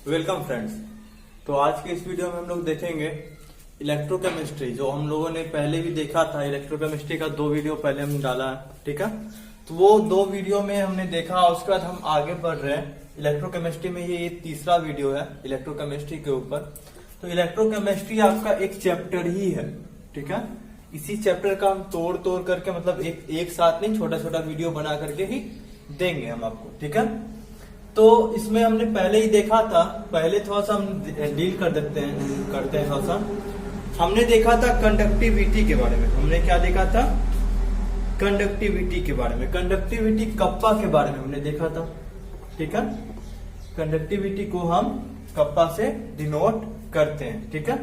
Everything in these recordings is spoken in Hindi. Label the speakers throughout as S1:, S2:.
S1: Welcome friends. तो आज के इस वीडियो में हम लोग देखेंगे इलेक्ट्रोकेमिस्ट्री, जो हम लोगों ने पहले भी देखा था। इलेक्ट्रोकेमिस्ट्री का 2 वीडियो पहले हमने डाला है, ठीक है। तो वो 2 वीडियो में हमने देखा, उसके बाद हम आगे बढ़ रहे हैं इलेक्ट्रोकेमिस्ट्री में। ये तीसरा वीडियो है इलेक्ट्रोकेमिस्ट्री के ऊपर। तो इलेक्ट्रोकेमिस्ट्री आपका एक चैप्टर ही है, ठीक है। इसी चैप्टर का हम तोड़ तोड़ करके, मतलब एक साथ नहीं, छोटा छोटा वीडियो बना करके ही देंगे हम आपको, ठीक है। तो इसमें हमने पहले ही देखा था, पहले थोड़ा सा हम डील करते हैं थोड़ा सा। हमने देखा था कंडक्टिविटी के बारे में। हमने क्या देखा था? कंडक्टिविटी के बारे में। कंडक्टिविटी कप्पा के बारे में हमने देखा था, ठीक है। कंडक्टिविटी को हम कप्पा से डिनोट करते हैं, ठीक है।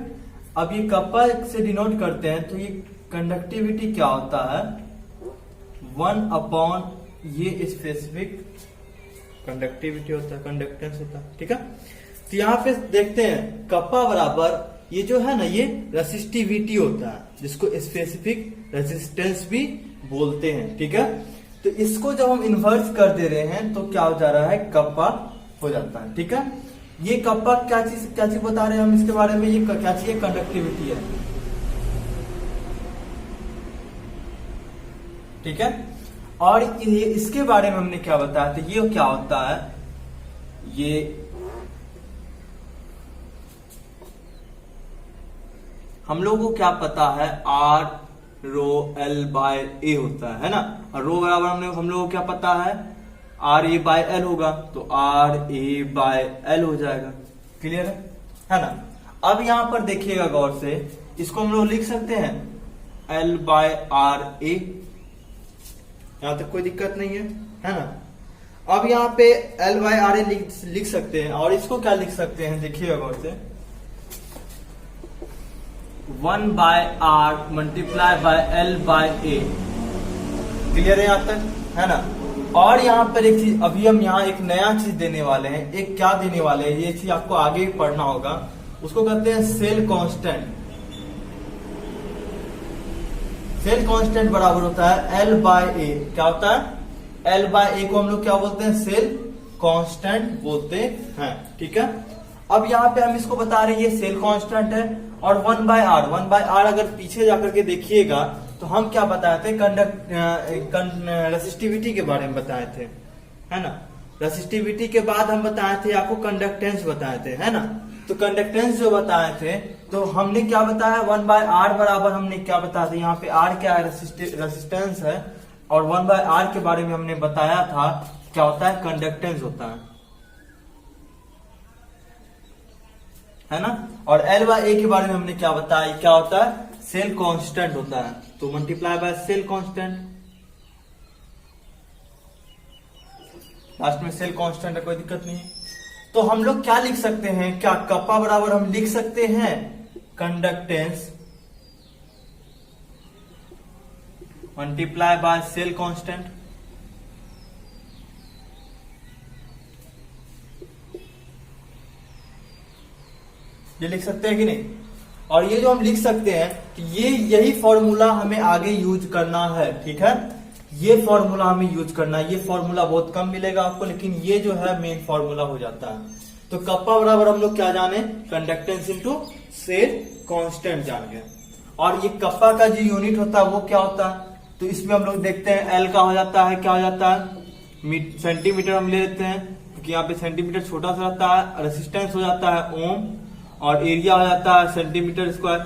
S1: अब ये कप्पा से डिनोट करते हैं, तो ये कंडक्टिविटी क्या होता है? 1 अपॉन ये स्पेसिफिक कंडक्टिविटी होता है, कंडक्टेंस होता है, ठीक है। तो यहाँ पे देखते हैं कप्पा बराबर ये जो है ना, ये रेसिस्टिविटी होता है, जिसको स्पेसिफिक रेजिस्टेंस भी बोलते हैं, ठीक है। तो इसको जब हम इन्वर्स कर दे रहे हैं तो क्या हो जा रहा है? कप्पा हो जाता है, ठीक है। ये कप्पा क्या चीज बता रहे हैं हम इसके बारे में? ये क्या चीज है? कंडक्टिविटी है, ठीक है। और इसके बारे में हमने क्या बताया था? ये क्या होता है? ये हम लोगों को क्या पता है? R rho L by A होता है ना। और रो बराबर हम लोगों को क्या पता है? RA बाय L होगा, तो RA बाय L हो जाएगा। क्लियर है ना। अब यहां पर देखिएगा गौर से, इसको हम लोग लिख सकते हैं L बाय RA। यहां तक कोई दिक्कत नहीं है ना। अब यहाँ पे L बाय RA लिख सकते हैं। और इसको क्या लिख सकते हैं? देखिएगा गौर से, 1 by R multiply by L by A। Clear है यहां तक, है ना। और यहाँ पर एक चीज, अभी हम यहाँ एक नया चीज देने वाले हैं। एक क्या देने वाले हैं? ये चीज आपको आगे पढ़ना होगा। उसको कहते हैं सेल कांस्टेंट। सेल कांस्टेंट बराबर होता है L बाय A। क्या होता है? L बाय A को हम लोग क्या बोलते हैं? सेल कांस्टेंट बोलते हैं, ठीक है। अब यहाँ पे हम इसको बता रहे हैं ये सेल कांस्टेंट है। और 1 बाय R अगर पीछे जाकर के देखिएगा तो हम क्या बताए थे? रेसिस्टिविटी के बारे में बताए थे, है ना। रेसिस्टिविटी के बाद हम बताए थे आपको कंडक्टेंस बताए थे, है ना। तो कंडक्टेंस जो बताए थे, तो हमने क्या बताया? 1 बाय R बराबर हमने क्या बताया था? यहाँ पे R क्या है? रेसिस्टेंस है। और 1 बाय R के बारे में हमने बताया था क्या होता है? कंडक्टेंस होता है ना। और L बाय A के बारे में हमने क्या बताया? क्या होता है? सेल कांस्टेंट होता है। तो multiply by cell constant, last में सेल कांस्टेंट है, कोई दिक्कत नहीं है। तो हम लोग क्या लिख सकते हैं? क्या कप्पा बराबर हम लिख सकते हैं conductance multiply by cell constant. ये लिख सकते हैं कि नहीं? और ये जो हम लिख सकते हैं कि यही फॉर्मूला हमें आगे यूज करना है, ठीक है। ये फॉर्मूला हमें यूज करना है। ये फॉर्मूला बहुत कम मिलेगा आपको, लेकिन ये जो है मेन फॉर्मूला हो जाता है। तो कप्पा बराबर हम लोग क्या जाने? कंडक्टेंस इनटू सेल कांस्टेंट जान गए। और ये कप्पा का जो यूनिट होता है वो क्या होता है? तो इसमें हम लोग देखते हैं L का हो जाता है, क्या हो जाता है? सेंटीमीटर हम ले लेते हैं, क्योंकि यहाँ पे सेंटीमीटर छोटा सा रहता है। रेसिस्टेंस हो जाता है ओम, और एरिया हो जाता है सेंटीमीटर स्क्वायर,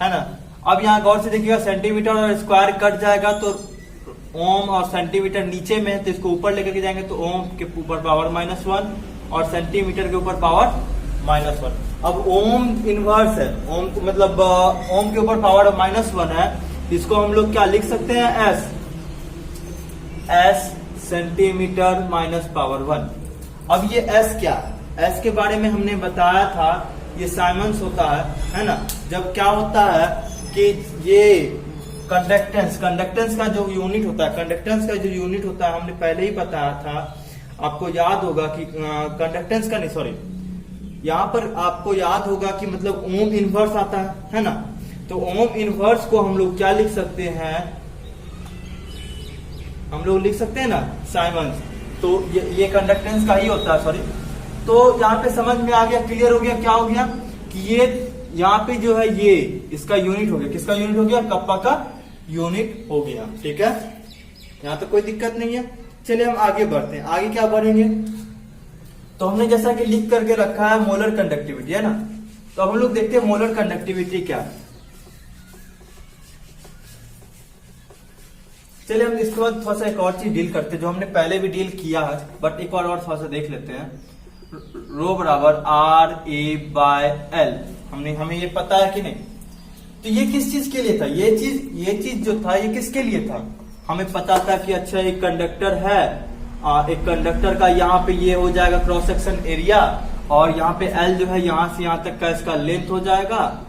S1: है ना। अब यहाँ गौर से देखिएगा, सेंटीमीटर और स्क्वायर कट जाएगा, तो ओम और सेंटीमीटर नीचे में है, तो इसको ऊपर लेकर के जाएंगे तो ओम के ऊपर पावर -1 और सेंटीमीटर के ऊपर पावर -1। अब ओम इनवर्स है, ओम मतलब ओम के ऊपर पावर -1 है, इसको हम लोग क्या लिख सकते हैं? S centimetre minus power 1। अब ये S क्या है? S के बारे में हमने बताया था, ये साइमंस होता है ना। जब क्या होता है कि ये कंडक्टेंस का जो यूनिट होता है, हमने पहले ही बताया था। आपको याद होगा कि कंडक्टेंस का नहीं, सॉरी, यहाँ पर आपको याद होगा कि मतलब ओम इनवर्स आता है ना। तो ओम इनवर्स को हम लोग क्या लिख सकते हैं? हम लोग लिख सकते हैं ना साइमंस। तो ये कंडक्टेंस का ही होता है, सॉरी, तो यहाँ पे समझ में आ गया, क्लियर हो गया, क्या हो गया कि ये यहाँ पे जो है ये इसका यूनिट हो गया, किसका यूनिट हो गया, कप्पा का यूनिट हो गया। ठीक है, यहाँ तो कोई दिक्कत नहीं है। चलिए हम आगे बढ़ते हैं। आगे क्या बढ़ेंगे, तो हमने जैसा कि लिख करके रखा है मोलर कंडक्टिविटी, है ना। तो हम लोग देखते हैं मोलर कंडक्टिविटी क्या है। चलिए हम इसके बाद थोड़ा सा एक और चीज डील करते हैं जो हमने पहले भी डील किया है, बट एक और थोड़ा सा देख लेते हैं। रो बराबर आर ए बाय एल, हमें ये पता है कि नहीं। तो ये किस चीज के लिए था, ये चीज जो था ये किसके लिए था, हमें पता था कि अच्छा एक कंडक्टर है, एक कंडक्टर का यहाँ पे ये हो जाएगा क्रॉस सेक्शन एरिया, और यहाँ पे एल जो है यहाँ से यहाँ तक का इसका लेंथ हो जाएगा,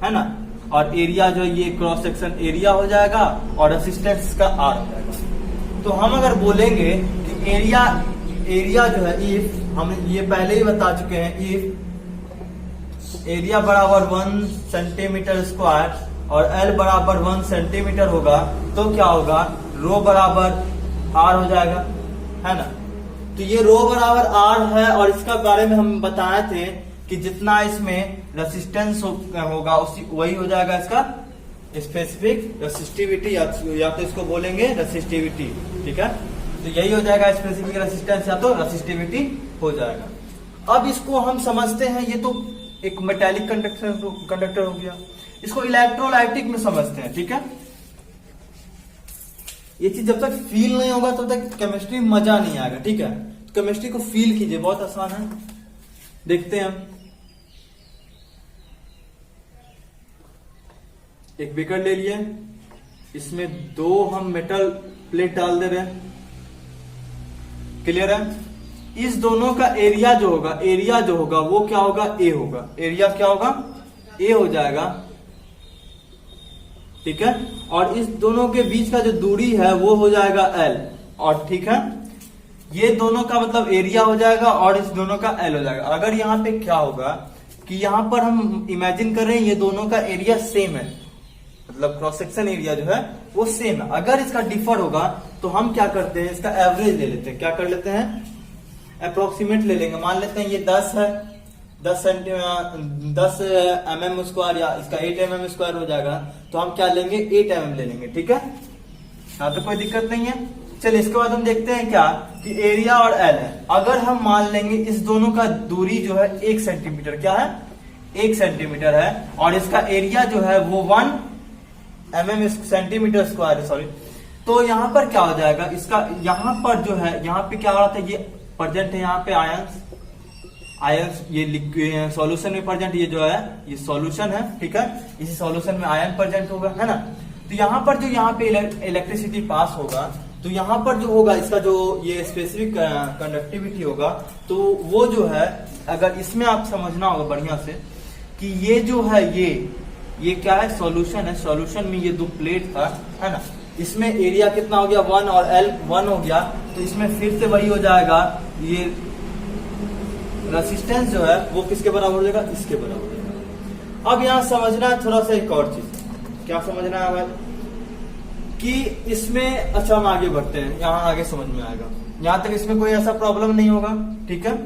S1: है ना, और एरिया जो ये क्रॉस सेक्शन एरिया हो जाएगा, और रेसिस्टेंस का आर हो जाएगा। तो हम अगर बोलेंगे कि एरिया जो है, इफ हम ये पहले ही बता चुके हैं, इफ एरिया बराबर 1 सेंटीमीटर स्क्वायर और एल बराबर 1 सेंटीमीटर होगा, तो क्या होगा, रो बराबर आर हो जाएगा, है ना। तो ये रो बराबर आर है, और इसका बारे में हम बताए थे कि जितना इसमें रेसिस्टेंस होगा उसी वही हो जाएगा इसका स्पेसिफिक रेसिस्टिविटी, या तो इसको बोलेंगे रेसिस्टिविटी। ठीक है, तो यही हो जाएगा स्पेसिफिक रेसिस्टेंस या तो रेसिस्टिविटी हो जाएगा। अब इसको हम समझते हैं, ये तो एक मेटालिक कंडक्टर हो गया, इसको इलेक्ट्रोलाइटिक में समझते हैं। ठीक है, ये चीज जब तक फील नहीं होगा तब तक केमिस्ट्री में मजा नहीं आएगा। ठीक है, तो केमिस्ट्री को फील कीजिए, बहुत आसान है। देखते हैं हम, एक बीकर ले लिए, इसमें 2 हम मेटल प्लेट डाल दे रहे हैं, क्लियर है। इस दोनों का एरिया जो होगा वो क्या होगा, ए होगा, एरिया क्या होगा, ए हो जाएगा। ठीक है, और इस दोनों के बीच का जो दूरी है वो हो जाएगा एल, और ठीक है, ये दोनों का मतलब एरिया हो जाएगा और इस दोनों का एल हो जाएगा। अगर यहाँ पे क्या होगा कि यहाँ पर हम इमेजिन कर रहे हैं ये दोनों का एरिया सेम है, मतलब क्रॉस सेक्शन एरिया जो है वो सेम है। अगर इसका डिफर होगा तो हम क्या करते हैं, इसका एवरेज ले लेते हैं। क्या कर लेते हैं, अप्रोक्सीमेट ले लेंगे। मान लेते हैं ये 10 है, 10 mm स्क्वायर, या इसका 8 mm स्क्वायर हो जाएगा, तो हम क्या लेंगे, 8 mm ले लेंगे। ठीक है, यहाँ तो कोई दिक्कत नहीं है। चलिए इसके बाद हम देखते हैं क्या कि एरिया और एल है। अगर हम मान लेंगे इस दोनों का दूरी जो है 1 सेंटीमीटर, क्या है, 1 सेंटीमीटर है, और इसका एरिया जो है वो 1 mm सेंटीमीटर स्क्वायर है, सॉरी। तो यहाँ पर क्या हो जाएगा, इसका यहाँ पर जो है, यहाँ पे क्या हो रहा था, ये प्रेजेंट है यहाँ पे आयंस ये सॉल्यूशन में प्रेजेंट, ये जो है ये सॉल्यूशन है। ठीक है, इसी सॉल्यूशन में आयन प्रेजेंट होगा, है ना। तो यहाँ पर जो यहाँ पे इलेक्ट्रिसिटी पास होगा, तो यहाँ पर जो होगा इसका जो ये स्पेसिफिक कंडक्टिविटी होगा, तो वो जो है, अगर इसमें आप समझना होगा बढ़िया से कि ये जो है ये क्या है, सॉल्यूशन है। सॉल्यूशन में ये 2 प्लेट था, है ना, इसमें एरिया कितना हो गया 1 और एल 1 हो गया, तो इसमें फिर से वही हो जाएगा, ये रेसिस्टेंस जो है वो किसके बराबर हो जाएगा, इसके बराबर हो जाएगा। अब यहाँ समझना है थोड़ा सा एक और चीज, क्या समझना है हमें कि इसमें, अच्छा हम आगे बढ़ते हैं, यहाँ आगे समझ में आएगा, यहाँ तक इसमें कोई ऐसा प्रॉब्लम नहीं होगा। ठीक है,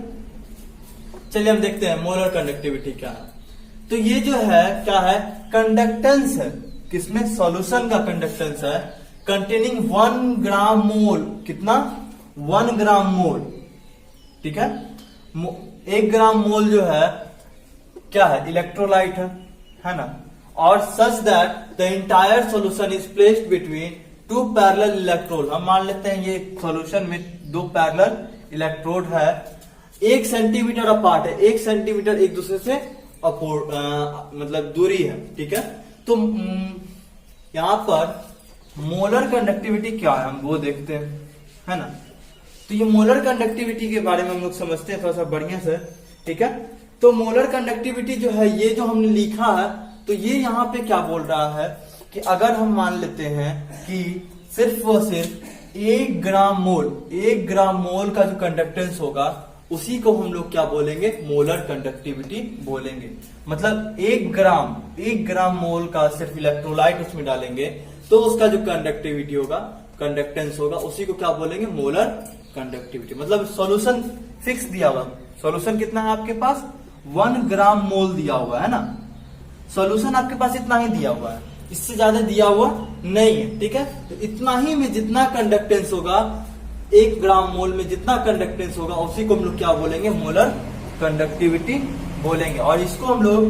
S1: चलिए हम देखते हैं मोलर कंडक्टिविटी क्या है। तो ये जो है क्या है, कंडक्टेंस है, किसमें, सॉल्यूशन का कंडक्टेंस है, कंटेनिंग 1 ग्राम मोल, कितना, 1 ग्राम मोल। ठीक है, 1 ग्राम मोल जो है क्या है, इलेक्ट्रोलाइट है ना, और such that the entire solution is placed between 2 parallel electrode. हम मान लेते हैं ये सॉल्यूशन में 2 पैरेलल इलेक्ट्रोड है, 1 सेंटीमीटर अपार्ट है, 1 सेंटीमीटर एक दूसरे से मतलब दूरी है। ठीक है, तो यहां पर मोलर कंडक्टिविटी क्या है हम वो देखते हैं, है ना। तो ये मोलर कंडक्टिविटी के बारे में हम लोग समझते हैं थोड़ा सा बढ़िया से। ठीक है, तो मोलर कंडक्टिविटी जो है, ये जो हमने लिखा है, तो ये यहाँ पे क्या बोल रहा है कि अगर हम मान लेते हैं कि सिर्फ और सिर्फ 1 ग्राम मोल का जो कंडक्टेंस होगा उसी को हम लोग क्या बोलेंगे, मोलर कंडक्टिविटी बोलेंगे। मतलब 1 ग्राम मोल का सिर्फ इलेक्ट्रोलाइट उसमें डालेंगे तो उसका जो कंडक्टिविटी होगा, कंडक्टेंस होगा, उसी को क्या बोलेंगे, मोलर कंडक्टिविटी। मतलब सॉल्यूशन फिक्स दिया हुआ सॉल्यूशन कितना है आपके पास 1 ग्राम मोल दिया हुआ है ना, सॉल्यूशन आपके पास इतना ही दिया हुआ है, इससे ज्यादा दिया हुआ नहीं है। ठीक है, तो इतना ही में जितना कंडक्टेंस होगा 1 ग्राम मोल में जितना कंडक्टेंस होगा उसी को हम लोग क्या बोलेंगे, मोलर कंडक्टिविटी बोलेंगे। और इसको हम लोग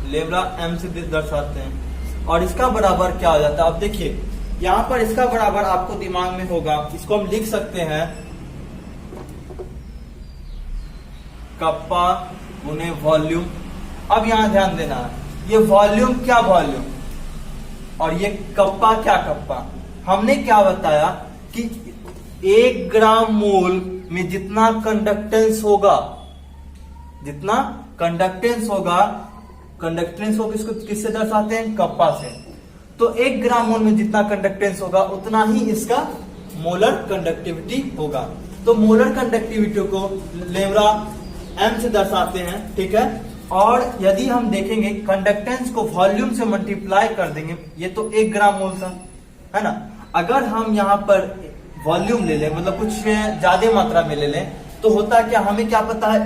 S1: लेमड़ा एम से दर्शाते हैं। और इसका बराबर क्या हो जाता है, अब देखिए यहां पर इसका बराबर आपको दिमाग में होगा, इसको हम लिख सकते हैं कप्पा गुने वॉल्यूम। अब यहां ध्यान देना है, ये वॉल्यूम क्या वॉल्यूम और ये कप्पा क्या कप्पा। हमने क्या बताया कि 1 ग्राम मोल में जितना कंडक्टेंस होगा, जितना कंडक्टेंस होगा इसको किससे दर्शाते हैं, कप्पा से। तो 1 ग्राम मोल में जितना कंडक्टेंस होगा उतना ही इसका मोलर कंडक्टिविटी होगा। तो मोलर कंडक्टिविटी को लेमड़ा एम से दर्शाते हैं। ठीक है, और यदि हम देखेंगे कंडक्टेंस को वॉल्यूम से मल्टीप्लाई कर देंगे, ये तो 1 ग्राम मोल था है ना, अगर हम यहाँ पर वॉल्यूम ले लें, मतलब कुछ ज्यादा मात्रा में ले लें, तो होता क्या, हमें क्या पता है,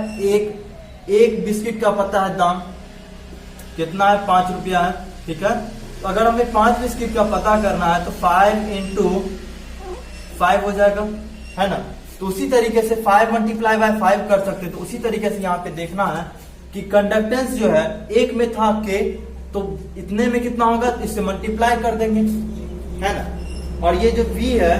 S1: एक बिस्किट का पता है दाम कितना है, 5 रुपया है। ठीक है, तो अगर हमें 5 बिस्किट का पता करना है तो 5 इंटू 5 हो जाएगा है ना। तो उसी तरीके से 5 मल्टीप्लाई बाय 5 कर सकते, तो उसी तरीके से यहाँ पे देखना है कि कंडक्टेंस जो है 1 में था के, तो इतने में कितना होगा, तो इससे मल्टीप्लाई कर देंगे है ना। और ये जो V है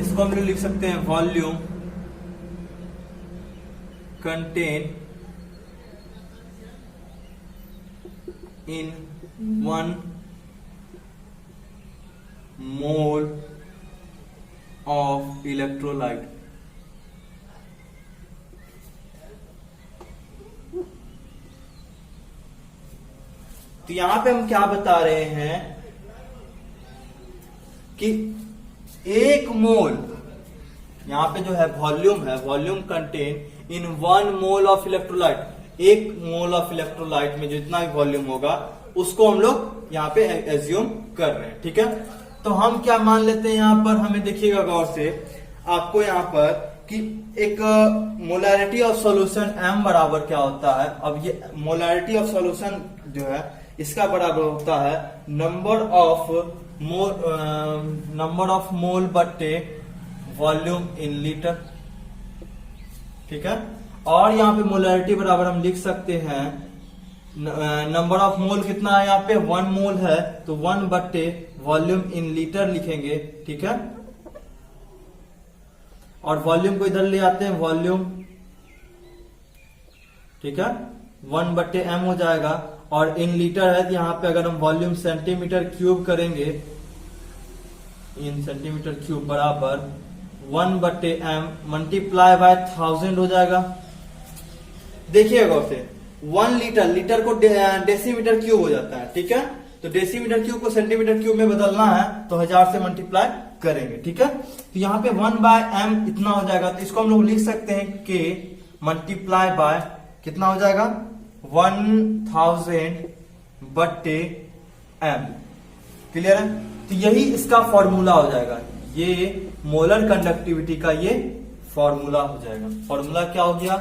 S1: इसको हम लोग लिख सकते हैं volume contain in 1 mole of electrolyte. तो यहां पे हम क्या बता रहे हैं कि 1 मोल, यहां पे जो है वॉल्यूम है, volume contain in 1 mole of electrolyte, 1 mole of electrolyte में जितना भी वॉल्यूम होगा उसको हम लोग यहाँ पे एज्यूम कर रहे हैं। ठीक है, तो हम क्या मान लेते हैं, यहां पर हमें देखिएगा गौर से, आपको यहाँ पर कि एक मोलैरिटी ऑफ सॉल्यूशन M बराबर क्या होता है। अब ये मोलैरिटी ऑफ सॉल्यूशन जो है इसका बराबर होता है नंबर ऑफ मोल बट्टे वॉल्यूम इन लीटर। ठीक है, और यहाँ पे मोलैरिटी बराबर हम लिख सकते हैं नंबर ऑफ मोल कितना है, यहाँ पे 1 मोल है, तो 1 बट्टे वॉल्यूम इन लीटर लिखेंगे। ठीक है, और वॉल्यूम को इधर ले आते हैं, वॉल्यूम, ठीक है, 1 बट्टे M हो जाएगा। और इन लीटर है, तो यहाँ पे अगर हम वॉल्यूम सेंटीमीटर क्यूब करेंगे, इन सेंटीमीटर क्यूब बराबर 1 बट्टे M मल्टीप्लाई बाय 1000 हो जाएगा। देखिएगा उसे 1 लीटर को डेसीमीटर क्यूब हो जाता है। ठीक है, तो डेसीमीटर क्यूब को सेंटीमीटर क्यूब में बदलना है तो 1000 से मल्टीप्लाई करेंगे। ठीक है, तो यहाँ पे 1 बाय M इतना हो जाएगा, तो इसको हम लोग लिख सकते हैं K मल्टीप्लाई बाय कितना हो जाएगा 1000 बट्टे M। क्लियर है, तो यही इसका फॉर्मूला हो जाएगा, ये मोलर कंडक्टिविटी का ये फॉर्मूला हो जाएगा। फॉर्मूला क्या हो गया,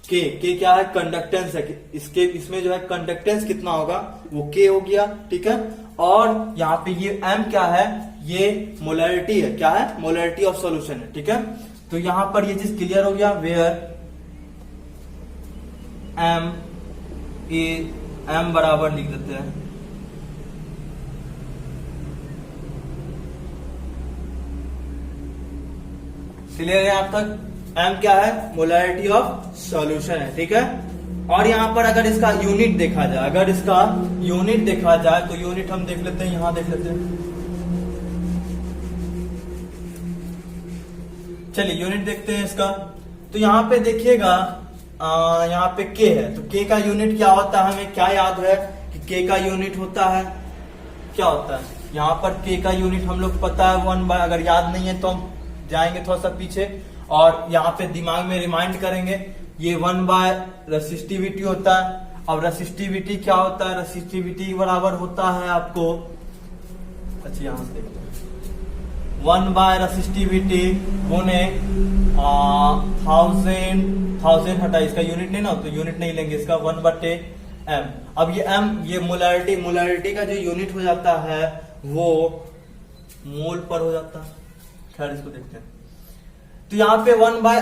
S1: के क्या है, कंडक्टेंस है, इसमें जो है कंडक्टेंस कितना होगा वो के हो गया। ठीक है, और यहाँ पे ये M क्या है, ये मोलैरिटी है, क्या है, मोलैरिटी ऑफ सॉल्यूशन है। ठीक है, तो यहां पर ये चीज क्लियर हो गया, वेयर M बराबर लिख देते हैं क्लियर है यहां तक। M क्या है, मोलैरिटी ऑफ सॉल्यूशन है। ठीक है, और यहां पर अगर इसका यूनिट देखा जाए, तो यूनिट हम देख लेते हैं, यहां देख लेते हैं, चलिए यूनिट देखते हैं इसका। तो यहां पे देखिएगा, यहाँ पे K है, तो K का यूनिट क्या होता है, हमें क्या याद है कि K का यूनिट होता है, क्या होता है, यहाँ पर K का यूनिट हम लोग पता है 1 बाय, अगर याद नहीं है तो हम जाएंगे थोड़ा सा पीछे और यहाँ पे दिमाग में रिमाइंड करेंगे, ये 1 बाय रेसिस्टिविटी होता है। अब रेसिस्टिविटी क्या होता है, रेसिस्टिविटी बराबर होता है आपको, अच्छा यहाँ से देखते हैं, 1 बाय रेसिस्टिविटी गुने 1000 हटा, इसका यूनिट नहीं ना, तो यूनिट नहीं लेंगे इसका, 1/m। अब ये m, ये मोलैरिटी का जो यूनिट हो जाता है वो मोल पर हो जाता है। खैर इसको देखते हैं। तो यहाँ पे 1 बाय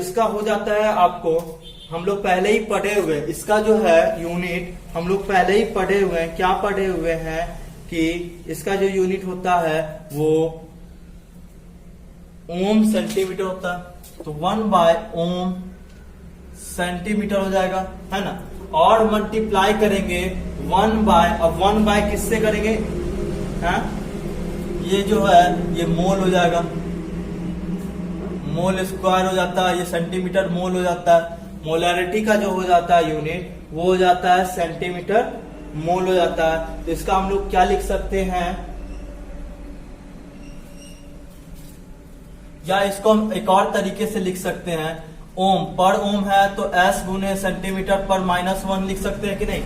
S1: इसका हो जाता है, आपको हम लोग पहले ही पढ़े हुए, इसका जो है यूनिट हम लोग पहले ही पढ़े हुए हैं। क्या पढ़े हुए हैं कि इसका जो यूनिट होता है वो ओम सेंटीमीटर होता है, तो 1 बाय ओम सेंटीमीटर हो जाएगा, है ना। और मल्टीप्लाई करेंगे 1 बाय, अब 1 बाय किससे करेंगे, है ये जो है ये मोल हो जाएगा, मोल स्क्वायर हो जाता है, ये सेंटीमीटर मोल हो जाता है। मोलैरिटी का जो हो जाता है यूनिट वो हो जाता है सेंटीमीटर मोल हो जाता है। तो इसका हम लोग क्या लिख सकते हैं, या इसको हम एक और तरीके से लिख सकते हैं, ओम पर ओम है तो s गुने सेंटीमीटर पर -1 लिख सकते हैं कि नहीं।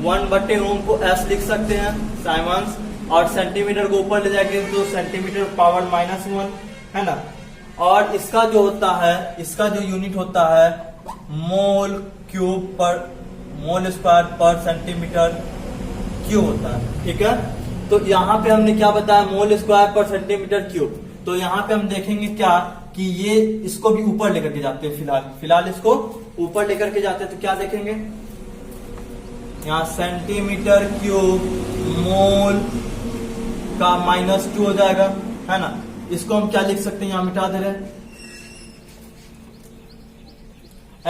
S1: 1/ओम को s लिख सकते हैं साइमंस, और सेंटीमीटर को ऊपर ले जाएंगे तो सेंटीमीटर पावर -1, है ना। और इसका जो होता है, इसका जो यूनिट होता है मोल क्यूब पर, मोल स्क्वायर पर सेंटीमीटर क्यूब होता है, ठीक है। तो यहाँ पे हमने क्या बताया, मोल स्क्वायर पर सेंटीमीटर क्यूब। तो यहाँ पे हम देखेंगे क्या कि ये इसको भी ऊपर लेकर के जाते हैं, फिलहाल इसको ऊपर लेकर के जाते हैं। तो क्या देखेंगे यहाँ सेंटीमीटर क्यूब मोल का -2 हो जाएगा, है ना। इसको हम क्या लिख सकते हैं, यहां मिटा दे रहे हैं,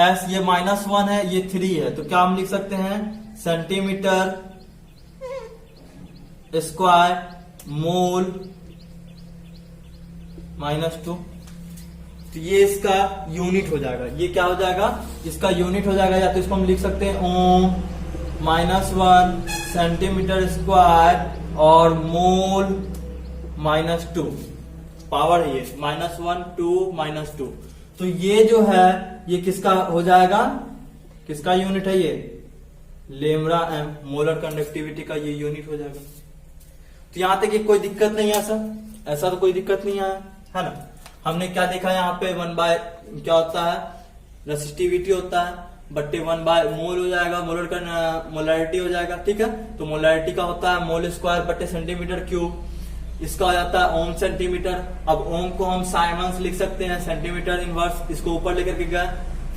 S1: s ये -1 है, ये 3 है, तो क्या हम लिख सकते हैं सेंटीमीटर स्क्वायर मोल -2। तो ये इसका यूनिट हो जाएगा, ये क्या हो जाएगा, इसका यूनिट हो जाएगा। या तो इसको हम लिख सकते हैं ओम -1 सेंटीमीटर स्क्वायर और मोल -2, पावर है ये -1 2 -2। तो ये जो है ये किसका हो जाएगा, किसका यूनिट है, ये लेमड़ा m, मोलर कंडक्टिविटी का ये यूनिट हो जाएगा। तो यहां तक कोई दिक्कत नहीं है, ऐसा तो कोई दिक्कत नहीं आया, है ना। हमने क्या देखा यहाँ पे 1 बाय क्या होता है, रेसिस्टिविटी होता है, बट्टे 1 बाय मोल हो जाएगा, मोलर का मोलैरिटी हो जाएगा, ठीक है। तो मोलैरिटी का होता है मोल स्क्वायर बट्टे सेंटीमीटर क्यूब, इसका आ जाता है ओम सेंटीमीटर। अब ओम को हम साइमंस लिख सकते हैं, सेंटीमीटर इनवर्स, इसको ऊपर लेकर के गए,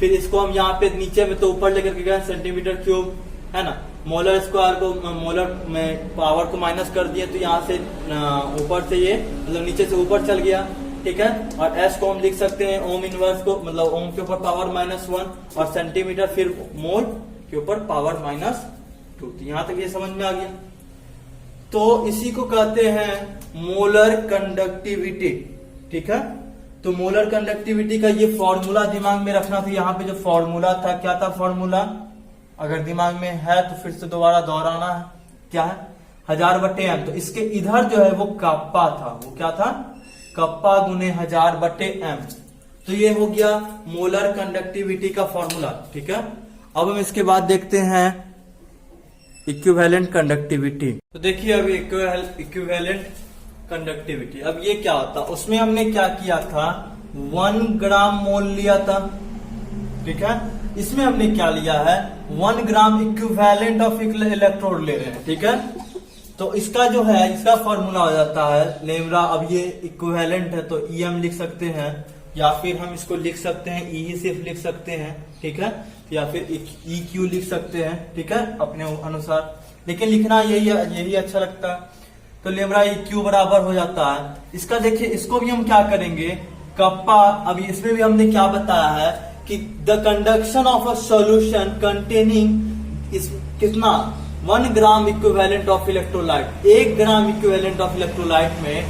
S1: फिर इसको हम यहाँ पे नीचे में तो ऊपर लेकर के गए सेंटीमीटर क्यूब, है ना। मोलर स्क्वायर को, मोलर में पावर को माइनस कर दिए, तो यहाँ से ऊपर से ये मतलब नीचे से ऊपर चल गया, ठीक है। और एस को हम लिख सकते हैं ओम इनवर्स को, मतलब ओम के ऊपर पावर -1 और सेंटीमीटर फिर मोल के ऊपर पावर -2। तो यहाँ तक ये समझ में आ गया। तो इसी को कहते हैं मोलर कंडक्टिविटी, ठीक है। तो मोलर कंडक्टिविटी का ये फॉर्मूला दिमाग में रखना था। यहाँ पे जो फॉर्मूला था, क्या था फॉर्मूला, अगर दिमाग में है तो फिर से दोबारा दोहराना है, क्या है 1000/m। तो इसके इधर जो है वो कप्पा था, वो क्या था, कप्पा गुने 1000/m। तो ये हो गया मोलर कंडक्टिविटी का फॉर्मूला, ठीक है। अब हम इसके बाद देखते हैं इक्विवेलेंट कंडक्टिविटी। तो देखिए अभी इक्विवेलेंट कंडक्टिविटी, अब ये क्या होता, उसमें हमने क्या किया था, 1 ग्राम मोल लिया था, ठीक है। इसमें हमने क्या लिया है, 1 ग्राम इक्विवेलेंट ऑफ इलेक्ट्रोड ले रहे हैं, ठीक है। तो इसका जो है, इसका फॉर्मूला हो जाता है लेमड़ा। अब ये इक्विवेलेंट है तो EM लिख सकते हैं, या फिर हम इसको लिख सकते हैं E सिर्फ लिख सकते हैं, ठीक है, या फिर EQ लिख सकते हैं, ठीक है, अपने अनुसार, लेकिन लिखना यही अच्छा लगता है। तो लेमड़ा EQ बराबर हो जाता है इसका। देखिए इसको भी हम क्या करेंगे, कप्पा, अब इसमें भी हमने क्या बताया है कि the conduction of a solution containing इस कितना 1 gram equivalent of electrolyte, 1 gram equivalent of electrolyte में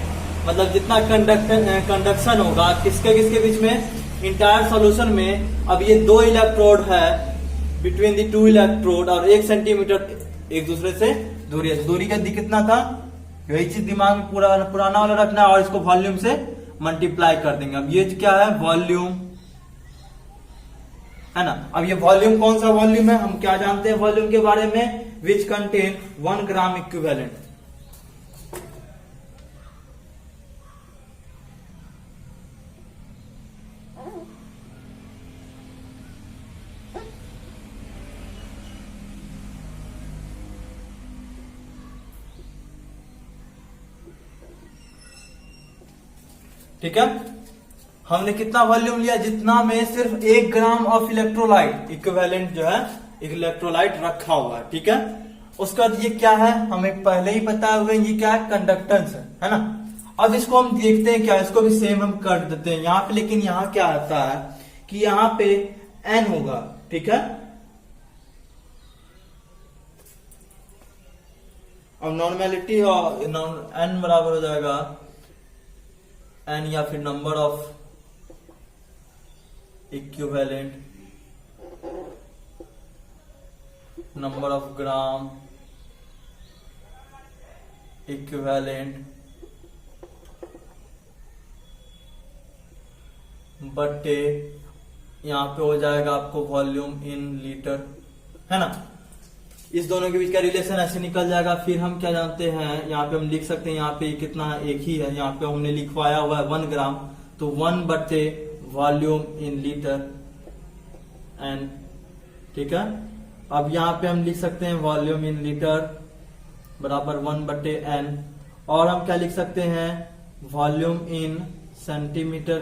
S1: मतलब जितना कंडक्शन होगा किसके बीच में, इंटायर सॉल्यूशन में। अब ये 2 इलेक्ट्रोड है, बिटवीन द 2 इलेक्ट्रोड, और 1 सेंटीमीटर एक दूसरे से दूरी है। दूरी का कितना था, यही चीज दिमाग में पुराना वाला रखना है, और इसको वॉल्यूम से मल्टीप्लाई कर देंगे। अब ये क्या है, वॉल्यूम, है ना। अब ये वॉल्यूम कौन सा वॉल्यूम है, हम क्या जानते हैं वॉल्यूम के बारे में, विच कंटेन 1 ग्राम इक्विवेलेंट। ठीक है। हमने कितना वॉल्यूम लिया, जितना में सिर्फ 1 ग्राम ऑफ इलेक्ट्रोलाइट इक्विवेलेंट जो है इलेक्ट्रोलाइट रखा हुआ है, ठीक है। उसके बाद ये क्या है, हमें पहले ही पता हुआ ये क्या है, कंडक्टेंस है ना। अब इसको हम देखते हैं क्या, इसको भी सेम हम कर देते हैं यहाँ पे, लेकिन यहाँ क्या आता है कि यहाँ पे n होगा, ठीक है। अब नॉर्मेलिटी n बराबर हो जाएगा n या फिर number of equivalent, number of gram equivalent बटे यहाँ पे हो जाएगा आपको वॉल्यूम इन लीटर, है ना। इस दोनों के बीच का रिलेशन ऐसे निकल जाएगा। फिर हम क्या जानते हैं, यहाँ पे हम लिख सकते हैं, यहाँ पे कितना है, एक ही है, यहाँ पे हमने लिखवाया हुआ है 1 ग्राम, तो 1 बटे वॉल्यूम इन लीटर एन, ठीक है। अब यहाँ पे हम लिख सकते हैं वॉल्यूम इन लीटर बराबर 1 बटे एन, और हम क्या लिख सकते हैं, वॉल्यूम इन सेंटीमीटर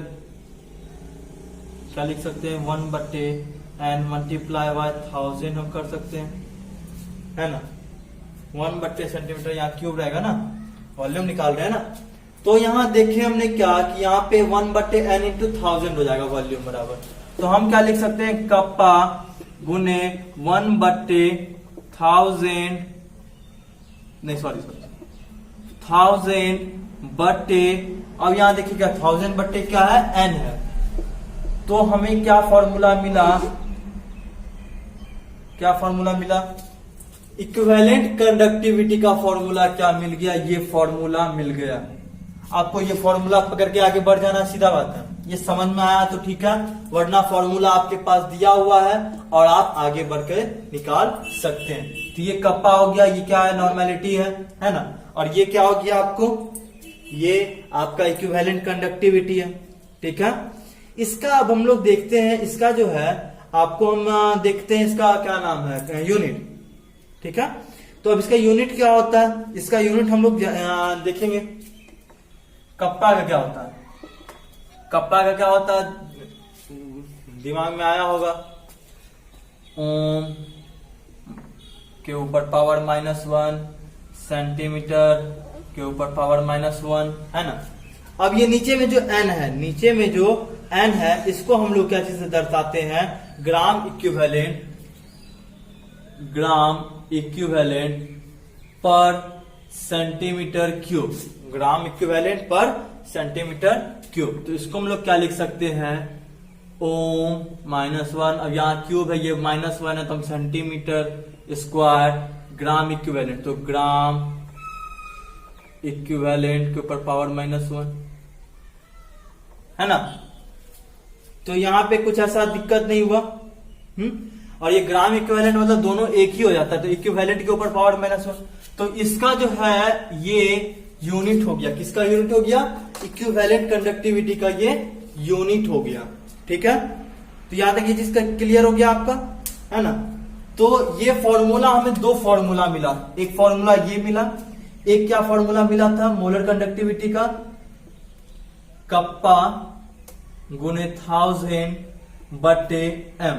S1: क्या लिख सकते हैं, 1 बटे एन मल्टीप्लाई बाय 1000 हम कर सकते हैं, है ना। 1 बटे सेंटीमीटर यहाँ क्यूब रहेगा ना, वॉल्यूम निकाल रहे हैं ना। तो यहाँ देखे हमने क्या कि यहाँ पे 1 बटे एन इंटू 1000 हो जाएगा वॉल्यूम बराबर, तो हम क्या लिख सकते हैं, कप्पा गुने 1 बटे 1000 बटे, अब यहाँ देखिए क्या 1000 बटे क्या है, एन है। तो हमें क्या फॉर्मूला मिला, इक्विवेलेंट कंडक्टिविटी का फॉर्मूला क्या मिल गया, ये फॉर्मूला मिल गया। आपको ये फॉर्मूला पकड़ के आगे बढ़ जाना, सीधा बात है। ये समझ में आया तो ठीक है, वरना फॉर्मूला आपके पास दिया हुआ है और आप आगे बढ़ के निकाल सकते हैं। तो ये कप्पा हो गया, ये क्या है, नॉर्मेलिटी है ना। और ये क्या हो गया आपको, ये आपका इक्विवेलेंट कंडक्टिविटी है, ठीक है। इसका अब हम लोग देखते हैं, इसका जो है आपको हम देखते हैं, इसका क्या नाम है, यूनिट, ठीक है। तो अब इसका यूनिट क्या होता है, इसका यूनिट हम लोग देखेंगे। कप्पा का क्या होता है, दिमाग में आया होगा, ओम के ऊपर पावर -1 सेंटीमीटर के ऊपर पावर -1, है ना। अब ये नीचे में जो n है, इसको हम लोग क्या चीज से दर्शाते हैं, ग्राम इक्विवेलेंट पर सेंटीमीटर क्यूब, ग्राम इक्विवेलेंट पर सेंटीमीटर क्यूब। तो इसको हम लोग क्या लिख सकते हैं, ओम -1, अब यहाँ क्यूब है, ये -1 है, तो हम सेंटीमीटर स्क्वायर ग्राम इक्विवेलेंट, तो ग्राम इक्विवेलेंट के ऊपर पावर -1, है ना। तो यहाँ पे कुछ ऐसा दिक्कत नहीं हुआ, और ये ग्राम इक्विवेलेंट मतलब दोनों एक ही हो जाता है, तो इक्विवेलेंट के ऊपर पावर -1, तो इसका जो है ये यूनिट हो गया, किसका यूनिट हो गया, इक्विवेलेंट कंडक्टिविटी का ये यूनिट हो गया, ठीक है। तो यहां तक ये चीज क्लियर हो गया आपका, है ना। तो ये फॉर्मूला, हमें 2 फॉर्मूला मिला, एक फॉर्मूला ये मिला, एक क्या फॉर्मूला मिला था, मोलर कंडक्टिविटी का, कप्पा गुने 1000 बटे m।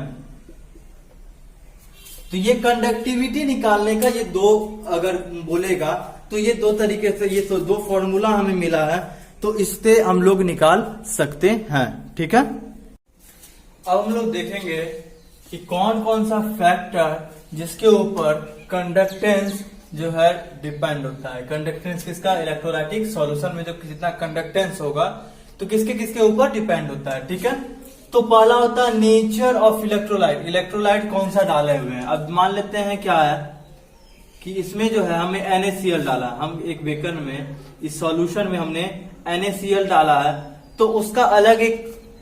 S1: तो ये कंडक्टिविटी निकालने का ये 2 अगर बोलेगा तो ये 2 तरीके से, ये तो 2 फॉर्मूला हमें मिला है, तो इससे हम लोग निकाल सकते हैं, ठीक है। अब हम लोग देखेंगे कि कौन कौन सा फैक्टर जिसके ऊपर कंडक्टेंस जो है डिपेंड होता है। कंडक्टेंस किसका, इलेक्ट्रोलाइटिक सॉल्यूशन में जो जितना कंडक्टेंस होगा तो किसके किसके ऊपर डिपेंड होता है, ठीक है। तो पहला होता है नेचर ऑफ इलेक्ट्रोलाइट, इलेक्ट्रोलाइट कौन सा डाले हुए हैं। अब मान लेते हैं क्या है कि इसमें जो है हमें NaCl डाला, हम एक बेकर में इस सॉल्यूशन में हमने NaCl डाला है, तो उसका अलग एक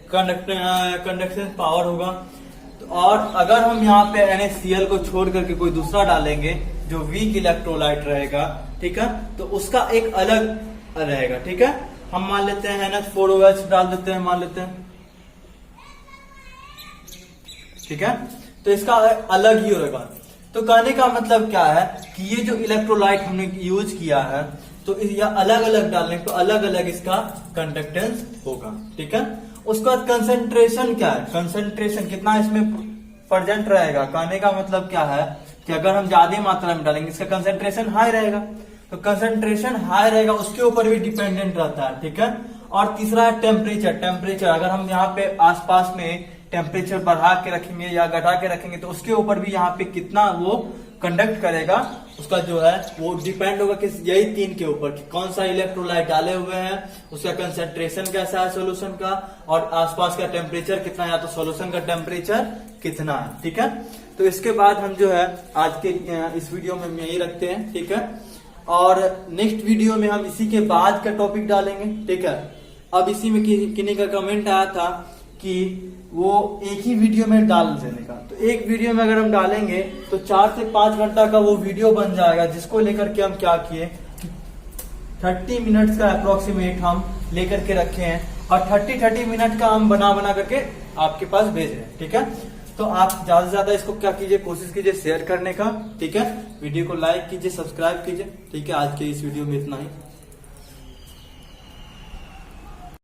S1: कंडक्टेंस पावर होगा। और अगर हम यहाँ पे NaCl को छोड़ करके कोई दूसरा डालेंगे जो वीक इलेक्ट्रोलाइट रहेगा, ठीक है, तो उसका एक अलग रहेगा, ठीक है। हम मान लेते हैं NH4OH डाल देते हैं, मान लेते हैं, ठीक है। तो इसका अलग ही होगा। तो कहने का मतलब क्या है कि ये जो इलेक्ट्रोलाइट हमने यूज किया है, तो या अलग अलग डालेंगे तो अलग अलग इसका कंडक्टेंस होगा। ठीक है, उसके बाद कंसेंट्रेशन क्या है, कंसेंट्रेशन कितना इसमें प्रेजेंट रहेगा, कहने का मतलब क्या है कि अगर हम ज्यादा मात्रा में डालेंगे इसका कंसेंट्रेशन हाई रहेगा, तो कंसेंट्रेशन हाई रहेगा उसके ऊपर भी डिपेंडेंट रहता है। ठीक है, और तीसरा है टेम्परेचर। टेम्परेचर अगर हम यहाँ पे आसपास में टेम्परेचर बढ़ा के रखेंगे या घटा के रखेंगे तो उसके ऊपर भी यहाँ पे कितना वो कंडक्ट करेगा उसका जो है वो डिपेंड होगा कि यही तीन के ऊपर कि कौन सा इलेक्ट्रोलाइट डाले हुए हैं, उसका कंसेंट्रेशन कैसा है सोल्यूशन का, और आसपास का टेम्परेचर कितना है या तो सोल्यूशन का टेम्परेचर कितना है। ठीक है, तो इसके बाद हम जो है आज के इस वीडियो में हम यही रखते हैं। ठीक है, और नेक्स्ट वीडियो में हम इसी के बाद का टॉपिक डालेंगे। ठीक है, अब इसी में किन्हीं का कमेंट आया था कि वो एक ही वीडियो में डाल देने का, तो एक वीडियो में अगर हम डालेंगे तो 4 से 5 घंटा का वो वीडियो बन जाएगा, जिसको लेकर के हम क्या किए 30 मिनट्स का अप्रोक्सीमेट हम लेकर के रखे हैं और 30 मिनट का हम बना करके आपके पास भेज रहे हैं। ठीक है, तो आप ज्यादा से ज्यादा इसको क्या कीजिए, कोशिश कीजिए शेयर करने का। ठीक है, वीडियो को लाइक कीजिए, सब्सक्राइब कीजिए। ठीक है, आज के इस वीडियो में इतना ही।